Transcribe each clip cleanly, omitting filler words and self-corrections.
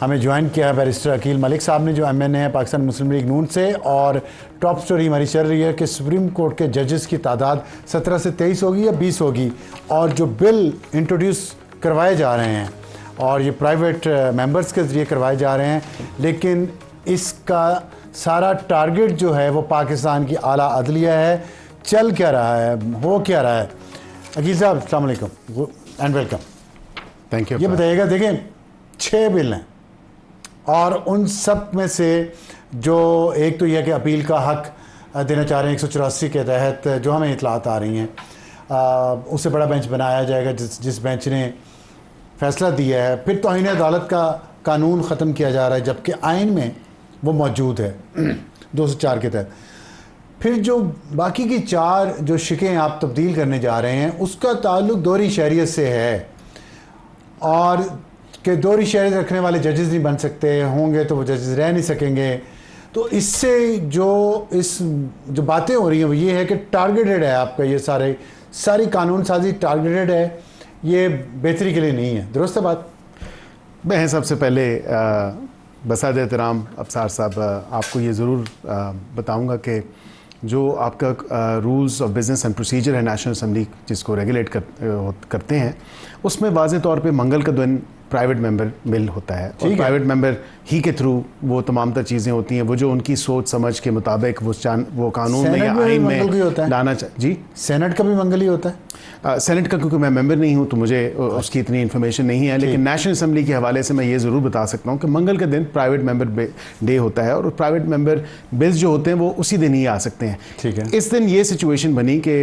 हमें ज्वाइन किया है बैरिस्टर अकील मलिक साहब ने, जो MNA है पाकिस्तान मुस्लिम लीग नून से। और टॉप स्टोरी हमारी चल रही है कि सुप्रीम कोर्ट के जजेस की तादाद 17 से 23 होगी या 20 होगी, और जो बिल इंट्रोड्यूस करवाए जा रहे हैं और ये प्राइवेट मेंबर्स के ज़रिए करवाए जा रहे हैं, लेकिन इसका सारा टारगेट जो है वो पाकिस्तान की आला अदलिया है। चल क्या रहा है, हो क्या रहा है? अकील साहब अस्सलाम वालेकुम एंड वेलकम। Thank you. ये बताइएगा, देखें 6 बिल हैं और उन सब में से जो एक तो यह है कि अपील का हक देना चाह रहे हैं 184 के तहत, जो हमें इतलात आ रही हैं, उससे बड़ा बेंच बनाया जाएगा जिस बेंच ने फैसला दिया है। फिर तौहीन अदालत का कानून ख़त्म किया जा रहा है, जबकि आइन में वो मौजूद है 204 के तहत। फिर जो बाकी की 4 जो शिकें आप तब्दील करने जा रहे हैं, उसका ताल्लुक दोहरी शहरियत से है, और कि दोहरी शहरियत रखने वाले जजेस नहीं बन सकते, होंगे तो वो जजेस रह नहीं सकेंगे। तो इससे जो बातें हो रही हैं वो ये है कि टारगेटेड है आपका, ये सारी कानून साजी टारगेटेड है, ये बेहतरी के लिए नहीं है। दुरुस्त है बात? मैं सबसे पहले बसाद एहतराम अफसार साहब, आपको ये ज़रूर बताऊंगा कि जो आपका rules of business and procedure है नेशनल असम्बली जिसको रेगुलेट करते हैं, उसमें वाज़े तौर पे मंगल का दिन प्राइवेट मेंबर बिल होता है, और प्राइवेट मेंबर ही के थ्रू वो तमाम तर चीज़ें होती हैं, वो जो उनकी सोच समझ के मुताबिक वो कानून में या आइन में लाना जी। सेनेट का भी मंगल ही होता है? सेनेट का क्योंकि मैं मेंबर नहीं हूं तो मुझे उसकी इतनी इन्फॉर्मेशन नहीं है, लेकिन नेशनल असम्बली के हवाले से मैं ये ज़रूर बता सकता हूं कि मंगल के दिन प्राइवेट मेंबर डे होता है, और प्राइवेट मेंबर बिल्स जो होते हैं वो उसी दिन ही आ सकते हैं। ठीक है। इस दिन ये सिचुएशन बनी कि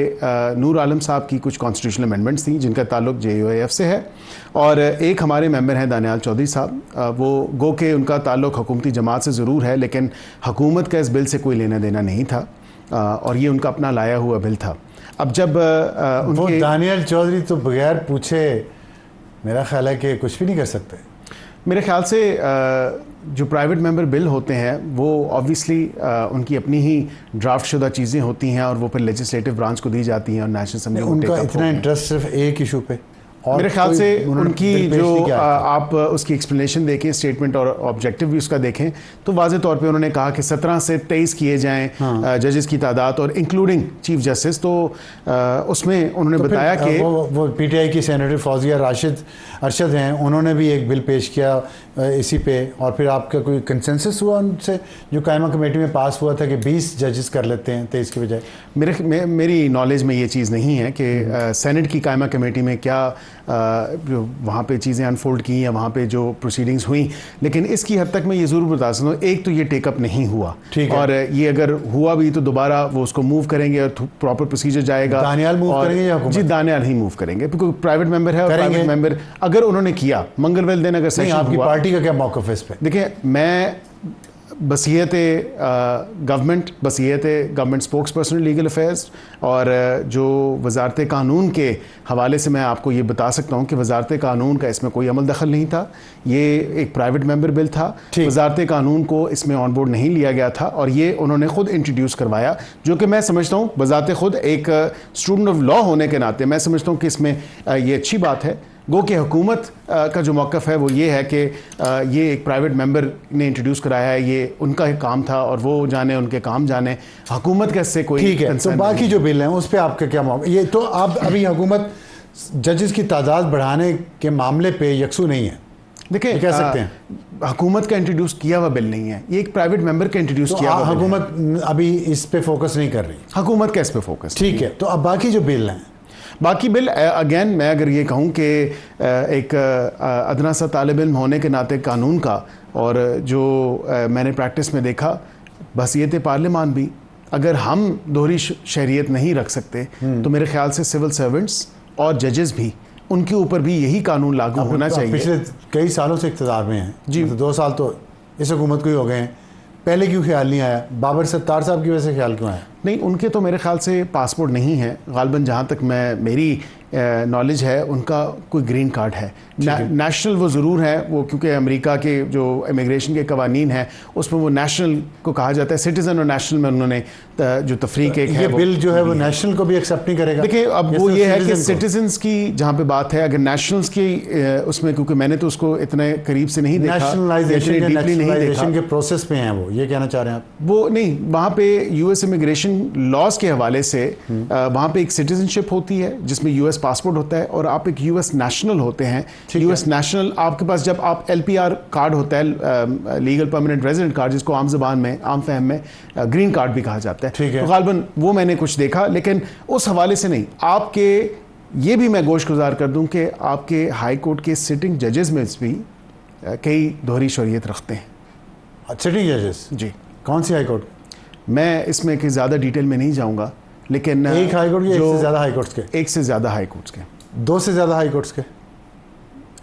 नूर आलम साहब की कुछ कॉन्स्टिट्यूशनल अमेंडमेंट्स थी जिनका ताल्लुक JUIF से है, और एक हमारे मेंबर हैं दानियाल चौधरी साहब, वो गो के उनका ताल्लुक हुकूमती जमात से ज़रूर है, लेकिन हुकूमत का इस बिल से कोई लेना देना नहीं था, और ये उनका अपना लाया हुआ बिल था। अब जब वो दानियाल चौधरी तो बगैर पूछे मेरा ख्याल है कि कुछ भी नहीं कर सकते। मेरे ख्याल से जो प्राइवेट मेंबर बिल होते हैं वो ऑब्वियसली उनकी अपनी ही ड्राफ्ट शुदा चीज़ें होती हैं, और वो फिर लेजिस्लेटिव ब्रांच को दी जाती हैं, और नेशनल असम्बली उनका इतना इंटरेस्ट सिर्फ एक इशू पे, मेरे ख्याल से उनकी जो आप उसकी एक्सप्लेनेशन देखें, स्टेटमेंट और ऑब्जेक्टिव भी उसका देखें, तो वाज़े तौर पे उन्होंने कहा कि 17 से 23 किए जाएं जजेस की तादाद, और इंक्लूडिंग चीफ जस्टिस। तो उसमें उन्होंने बताया कि वो PTI की सेनेटर फौजिया अरशद हैं, उन्होंने भी एक बिल पेश किया इसी पे, और फिर आपका कोई कंसेंसस हुआ उनसे जो कायमा कमेटी में पास हुआ था कि 20 जजेस कर लेते हैं 23 के बजाय? मेरी नॉलेज में ये चीज़ नहीं है कि सेनेट की कायमा कमेटी में क्या वहाँ पे चीज़ें अनफोल्ड की या वहाँ पे जो प्रोसीडिंग्स हुई, लेकिन इसकी हद तक मैं ये ज़रूर बता सकता हूँ, एक तो ये टेकअप नहीं हुआ, और ये अगर हुआ भी तो दोबारा वो उसको मूव करेंगे और प्रॉपर प्रोसीजर जाएगा। दानियाल मूव करेंगे या हुकूमत? जी, दानियाल ही मूव करेंगे, क्योंकि प्राइवेट मेंबर है, और प्राइवेट मेंबर अगर उन्होंने किया मंगलवार दिन अगर सेशन आपकी पार्टी का क्या मौक़िफ़ है इस पे? देखिए, मैं बसीयत government spokesperson legal affairs, और जो वजारत कानून के हवाले से मैं आपको ये बता सकता हूँ कि वजारत कानून का इसमें कोई अमल दखल नहीं था, ये एक प्राइवेट मेंबर बिल था, वजारत कानून को इसमें ऑन बोर्ड नहीं लिया गया था, और ये उन्होंने खुद इंट्रोड्यूस करवाया, जो कि मैं समझता हूँ बजाते खुद एक स्टूडेंट ऑफ लॉ होने के नाते मैं समझता हूँ कि इसमें ये अच्छी बात है। गो कि हुकूमत का जो मौक़िफ़ है वो ये है कि ये एक प्राइवेट मेंबर ने इंट्रोड्यूस कराया है, ये उनका एक काम था, और वो जाने उनके काम जाने, हुकूमत का इससे कोई। ठीक है, तो बाकी जो बिल हैं उस पर आपका क्या मौक़िफ़? ये तो आप अभी हुकूमत जजेस की तादाद बढ़ाने के मामले पे यकसू नहीं है, देखिए कह सकते हैं। हुकूमत का इंट्रोड्यूस किया हुआ बिल नहीं है, ये एक प्राइवेट मेंबर का इंट्रोड्यूस किया हुआ। हुकूमत अभी इस पे फोकस नहीं कर रही, हुकूमत का इस पे फोकस। ठीक है, तो अब बाकी जो बिल हैं, बाकी बिल अगेन मैं अगर ये कहूँ कि एक अदना सा तालिब इल्म होने के नाते कानून का, और जो मैंने प्रैक्टिस में देखा, बसीयत पार्लियामान भी अगर हम दोहरी शहरियत नहीं रख सकते तो मेरे ख्याल से सिविल सर्वेंट्स और जजेस भी, उनके ऊपर भी यही कानून लागू होना चाहिए। पिछले कई सालों से इक़्तिदार में हैं जी, 2 साल तो इस हुकूमत को ही हो गए हैं, पहले क्यों ख्याल नहीं आया? बाबर सत्तार साहब की वजह से ख्याल क्यों आया? नहीं, उनके तो मेरे ख्याल से पासपोर्ट नहीं है गालबन, जहाँ तक मेरी नॉलेज है उनका कोई ग्रीन कार्ड है। नेशनल वो ज़रूर है, वो क्योंकि अमेरिका के जो इमिग्रेशन के कवानीन हैं उसमें वो नेशनल को कहा जाता है, सिटीज़न और नेशनल में उन्होंने जो तफरीक एक है, ये बिल जो है वो नेशनल को भी एक्सेप्ट नहीं करेगा। देखिए अब वो ये है कि सिटीजन्स की जहाँ पे बात है, अगर नेशनल्स की उसमें, क्योंकि मैंने तो उसको इतने करीब से नहीं देखा, नेशनलाइजेशन के प्रोसेस पे हैं वो, ये कहना चाह रहे हैं आप? वो नहीं, वहाँ पे यूएस इमिग्रेशन लॉज के हवाले से वहाँ पे एक सिटीजनशिप होती है जिसमें यूएस पासपोर्ट होता है और आप एक यूएस नेशनल होते हैं। यूएस नेशनल आपके पास जब आप एलपीआर कार्ड होता है, लीगल परमानेंट रेजिडेंट कार्ड, जिसको आम ज़बान में, आम फहम में ग्रीन कार्ड भी कहा जाता है, तो गालबन वो मैंने कुछ देखा, लेकिन उस हवाले से नहीं। आपके ये भी मैं गोशगुजार कर दूं कि आपके हाई कोर्ट के सिटिंग जजेस में भी कई दोहरी शरीयत रखते हैं। सिटिंग जजेस जी, कौन सी हाई कोर्ट? मैं इसमें कि ज़्यादा डिटेल में नहीं जाऊंगा, लेकिन एक हाई कोर्ट के, एक से ज़्यादा हाई कोर्ट्स के? एक से ज़्यादा हाई कोर्ट्स के, दो से ज़्यादा हाई कोर्ट्स के?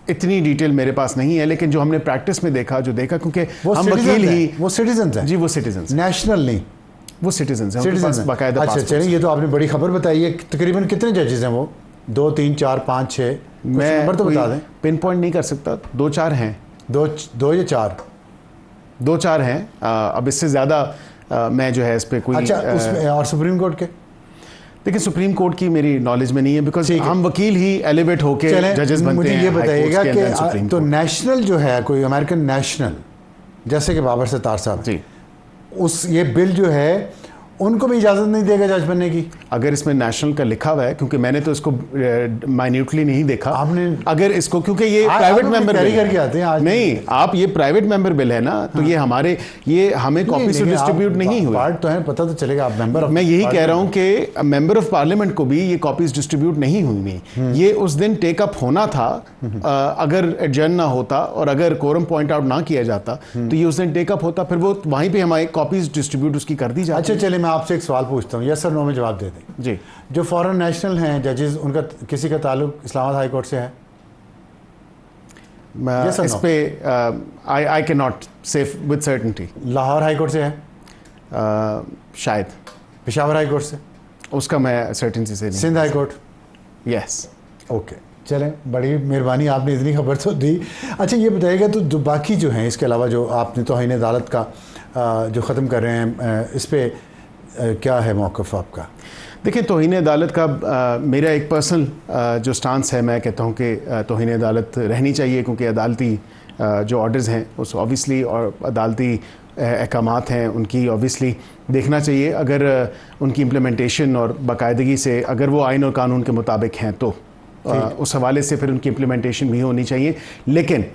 इतनी डिटेल मेरे पास नहीं है, लेकिन जो हमने प्रैक्टिस में देखा, क्योंकि हम वकील ही, वो सिटीजन हैं जी, वो सिटीजन, नेशनल नहीं, वो सिटीजन हैं, बाकायदा। अच्छा चलिए, ये तो आपने बड़ी खबर बताई है। तकरीबन कितने जजेस हैं वो? 2, 3, 4, 5, 6? मैं नंबर तो बता दें। पिन पॉइंट नहीं कर सकता, 2-4 हैं। 2 या 4? 2-4 हैं। अब इससे ज़्यादा मैं जो है इस पर कोई, अच्छा, उसमें और सुप्रीम कोर्ट के? देखिए सुप्रीम कोर्ट की मेरी नॉलेज में नहीं है, बिकॉज हम वकील ही एलिवेट होके जजेस बनते हैं। मुझे ये बताइएगा कि तो नेशनल जो है, कोई अमेरिकन नेशनल जैसे कि बाबर सत्तार साहब जी, उस ये बिल जो है उनको भी इजाज़त नहीं देगा जज बनने की? अगर इसमें नेशनल का लिखा हुआ है, क्योंकि मैंने तो इसको माइन्यूटली नहीं देखा। आपने अगर इसको, क्योंकि ये प्राइवेट मेंबर बिल करके आते हैं आज, नहीं, आप ये प्राइवेट मेंबर बिल है ना, तो ये हमारे, ये हमें कॉपी से डिस्ट्रीब्यूट नहीं हुआ। पार्ट तो है, पता तो चलेगा आप मेंबर। मैं यही कह रहा हूँ कि मेंबर ऑफ पार्लियामेंट को भी ये कॉपीज डिस्ट्रीब्यूट नहीं हुई। ये उस दिन टेकअप होना था, अगर एडजर्न ना होता और अगर कोरम पॉइंट आउट ना किया जाता तो ये उस दिन टेकअप होता, फिर वो वहीं पे हमारी कॉपीज डिस्ट्रीब्यूट उसकी कर दी जाती। अच्छा चलिए, मैं आपसे एक सवाल पूछता हूँ, यस सर नो में जवाब दे दें जी। जो फॉरेन नेशनल हैं जजेस, उनका किसी का ताल्लुक इस्लामाबाद हाई कोर्ट से है? इस पे आई कैन नॉट से with certainty. Lahore high court से है? शायद। पेशावर हाई कोर्ट से? उसका मैं सर्टेनिटी से नहीं। Sindh high court? Yes. Okay, चलें, बड़ी मेहरबानी, आपने इतनी खबर तो दी। अच्छा ये बताइएगा, तो जो बाकी जो हैं इसके अलावा, जो आपने तौहीन अदालत का जो ख़त्म कर रहे हैं, इस पर क्या है मौक़िफ़ आपका? देखिए तौहीन अदालत का मेरा एक पर्सनल जो स्टांस है, मैं कहता हूँ कि तौहीन अदालत रहनी चाहिए, क्योंकि अदालती जो ऑर्डर्स हैं उस ऑब्वियसली, और अदालती अहकामात हैं उनकी ऑब्वियसली देखना चाहिए। अगर उनकी इम्प्लीमेंटेशन और बाकायदगी से, अगर वो आइन और कानून के मुताबिक हैं तो उस हवाले से फिर उनकी इम्प्लीमेंटेशन भी होनी चाहिए। लेकिन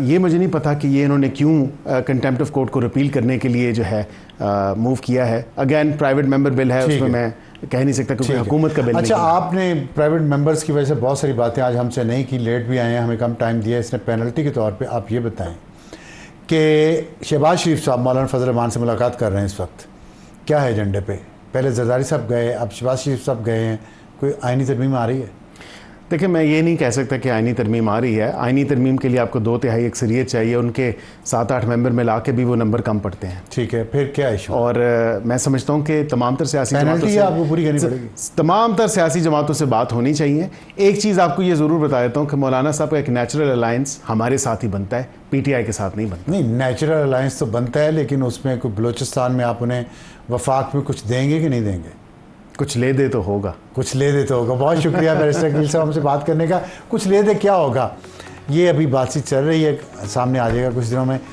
ये मुझे नहीं पता कि ये इन्होंने क्यों कंटेम्प्ट ऑफ कोर्ट को रिपील करने के लिए जो है मूव किया है। अगेन प्राइवेट मेंबर बिल है, उसमें मैं कह नहीं सकता क्योंकि हुकूमत का बिल अच्छा नहीं। आपने प्राइवेट मेंबर्स की वजह से बहुत सारी बातें आज हमसे नहीं की, लेट भी आए हैं, हमें कम टाइम दिया, इसने पेनल्टी के तौर पे आप ये बताएं कि शहबाज शरीफ साहब मौलाना फजल रहमान से मुलाकात कर रहे हैं इस वक्त, क्या है एजेंडे पे? पहले जरदारी साहब गए, अब शहबाज शरीफ साहब गए हैं, कोई आइनी तरमीम आ रही है? देखिए मैं ये नहीं कह सकता कि आइनी तरमीम आ रही है। आइनी तरमीम के लिए आपको 2/3 अक्सरियत चाहिए, उनके 7-8 मेंबर मिला के भी वो नंबर कम पड़ते हैं। ठीक है, फिर क्या इशू? और मैं समझता हूँ कि तमाम तर सियासी जमातों से आपको पूरी करनी पड़ेगी, तमाम तर सियासी जमातों से बात होनी चाहिए। एक चीज़ आपको ये ज़रूर बता देता हूँ कि मौलाना साहब का एक नेचुरल अलायंस हमारे साथ ही बनता है, PTI के साथ नहीं बनता। नहीं, नेचुरल अलायंस तो बनता है, लेकिन उसमें कोई बलूचिस्तान में आप उन्हें वफाक में कुछ देंगे कि नहीं देंगे? कुछ ले दे तो होगा, कुछ ले दे तो होगा। बहुत शुक्रिया बैरिस्टर गिल साहब हमसे बात करने का। कुछ ले दे क्या होगा, ये अभी बातचीत चल रही है, सामने आ जाएगा कुछ दिनों में।